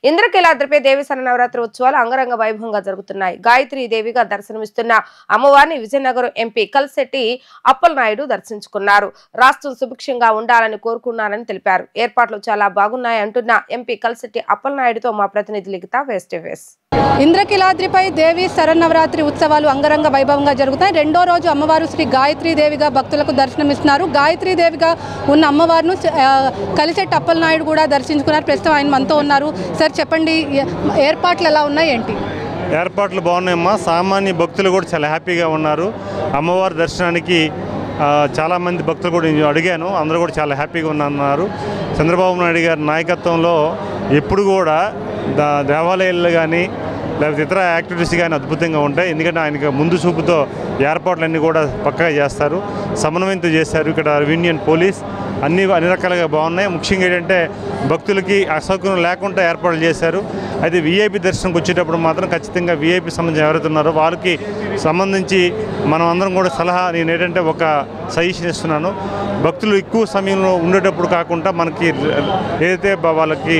ఇంద్రకీలాద్రిపై దేవి శరన్నవరాత్రి ఉత్సవాలు అంగరంగ వైభవంగా జరుగుతున్నాయి. గాయత్రీ దేవిగా దర్శనమిస్తున్న అమ్మవారిని విజయనగరం ఎంపీ కల్సెట్టి అప్పలనాయుడు దర్శించుకున్నారు. రాష్ట్రం సుభిక్షంగా ఉండాలని కోరుకున్నారని తెలిపారు. ఏర్పాట్లు చాలా బాగున్నాయి అంటున్న ఎంపీ కల్సెట్టి అప్పలనాయుడుతో మా ప్రతినిధి లిఖిత ఫేస్ టు ఫేస్. ఇంద్రకీలాద్రిపై దేవి శరన్నవరాత్రి ఉత్సవాలు అంగరంగ వైభవంగా జరుగుతాయి. రెండో రోజు అమ్మవారు శ్రీ గాయత్రీ దేవిగా భక్తులకు దర్శనమిస్తున్నారు. గాయత్రీ దేవిగా ఉన్న అమ్మవారిని కలిసెట్టి అప్పలనాయుడు కూడా దర్శించుకున్నారు. ప్రస్తుతం ఆయన మనతో ఉన్నారు. సార్ చెప్పండి, ఏర్పాట్లు ఎలా ఉన్నాయి ఏంటి? ఏర్పాట్లు బాగున్నాయమ్మా. సామాన్య భక్తులు కూడా చాలా హ్యాపీగా ఉన్నారు. అమ్మవారి దర్శనానికి చాలామంది భక్తులు కూడా అడిగాను, అందరూ కూడా చాలా హ్యాపీగా ఉన్నారు. చంద్రబాబు నాయుడు గారి నాయకత్వంలో ఎప్పుడు కూడా దేవాలయాలు కానీ లేకపోతే ఇతర యాక్టివిటీస్ కానీ అద్భుతంగా ఉంటాయి. ఎందుకంటే ఆయనకి ముందు చూపుతో ఏర్పాట్లన్నీ కూడా పక్కగా చేస్తారు, సమన్వయంతో చేశారు. ఇక్కడ యూనియన్ పోలీస్ అన్ని రకాలుగా బాగున్నాయి. ముఖ్యంగా ఏంటంటే భక్తులకి అసౌకర్యం లేకుండా ఏర్పాట్లు చేశారు. అయితే వీఐపీ దర్శనంకి వచ్చేటప్పుడు మాత్రం ఖచ్చితంగా వీఐపీ సంబంధించి ఎవరైతే ఉన్నారో వాళ్ళకి సంబంధించి మనం అందరం కూడా సలహా నేను ఏంటంటే ఒక సజెషన్ ఇస్తున్నాను. భక్తులు ఎక్కువ సమయంలో ఉండేటప్పుడు కాకుండా మనకి ఏదైతే వాళ్ళకి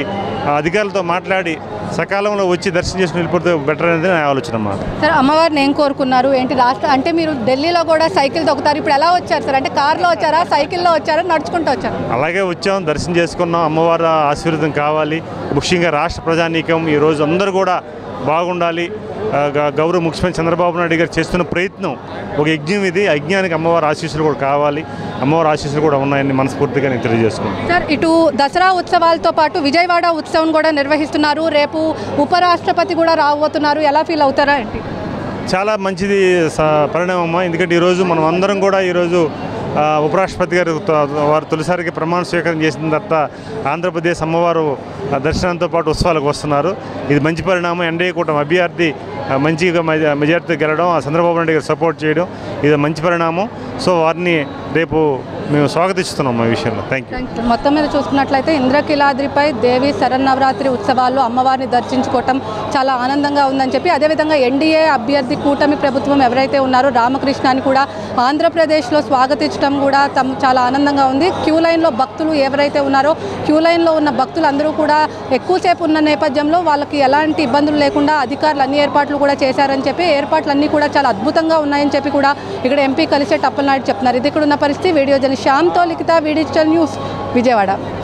అధికారులతో మాట్లాడి సకాలంలో వచ్చి దర్శనం చేసుకుని వెళ్ళిపోతే బెటర్ అనేది నా ఆలోచన అన్నమాట. సార్, అమ్మవారిని ఏం కోరుకున్నారు ఏంటి? అంటే మీరు ఢిల్లీలో కూడా సైకిల్ తొక్కుతారు, ఇప్పుడు ఎలా వచ్చారు సార్? అంటే కార్లో వచ్చారా, సైకిల్లో వచ్చారా, నడుచుకుంటూ వచ్చారు? అలాగే వచ్చాం, దర్శనం చేసుకున్నాం. అమ్మవారి ఆశీర్వాదం కావాలి. ముఖ్యంగా రాష్ట్ర ప్రజానీకం ఈరోజు అందరూ కూడా బాగుండాలి. గౌరవ ముఖ్యమంత్రి చంద్రబాబు నాయుడు గారు చేస్తున్న ప్రయత్నం ఒక యజ్ఞం. ఇది యజ్ఞానికి అమ్మవారి ఆశీస్సులు కూడా కావాలి. అమ్మవారి ఆశీస్సులు కూడా ఉన్నాయని మనస్ఫూర్తిగా నేను తెలియజేసుకుంటాను. సార్, ఇటు దసరా ఉత్సవాలతో పాటు విజయవాడ ఉత్సవం కూడా నిర్వహిస్తున్నారు. రేపు ఉపరాష్ట్రపతి కూడా రాబోతున్నారు. ఎలా ఫీల్ అవుతారా ఏంటి? చాలా మంచిది పరిణామం. ఎందుకంటే ఈరోజు మనం అందరం కూడా ఈరోజు ఉపరాష్ట్రపతి గారు వారు తొలిసారికి ప్రమాణ స్వీకారం చేసిన తర్వాత ఆంధ్రప్రదేశ్ అమ్మవారు దర్శనంతో పాటు ఉత్సవాలకు వస్తున్నారు. ఇది మంచి పరిణామం. ఎన్డీఏ కూటమి అభ్యర్థి మంచిగా మెజార్టీతో గెలవడం, చంద్రబాబు నాయుడు గారు సపోర్ట్ చేయడం ఇది మంచి పరిణామం. సో వారిని రేపు మేము స్వాగతిస్తున్నాం మా విషయంలో. Thank you. మొత్తం మీద చూసుకున్నట్లయితే ఇంద్రకీలాద్రిపై దేవి శరన్నవరాత్రి ఉత్సవాల్లో అమ్మవారిని దర్శించుకోవటం చాలా ఆనందంగా ఉందని చెప్పి, అదేవిధంగా ఎన్డీఏ అభ్యర్థి కూటమి ప్రభుత్వం ఎవరైతే ఉన్నారో రామకృష్ణాని కూడా ఆంధ్రప్రదేశ్లో స్వాగతించడం కూడా చాలా ఆనందంగా ఉంది. క్యూ లైన్లో భక్తులు ఎవరైతే ఉన్నారో క్యూ లైన్లో ఉన్న భక్తులందరూ కూడా ఎక్కువసేపు ఉన్న నేపథ్యంలో వాళ్ళకి ఎలాంటి ఇబ్బందులు లేకుండా అధికారులు అన్ని ఏర్పాట్లు కూడా చేశారని చెప్పి, ఏర్పాట్లన్నీ కూడా చాలా అద్భుతంగా ఉన్నాయని చెప్పి కూడా ఇక్కడ ఎంపీ కలిసెట్టి అప్పలనాయుడు చెప్తున్నారు. ఇది ఇక్కడ ఉన్న పరిస్థితి. వీడియో జర్నలిస్ట్ శ్యామ్తో లిఖిత, డిజిటల్ న్యూస్, విజయవాడ.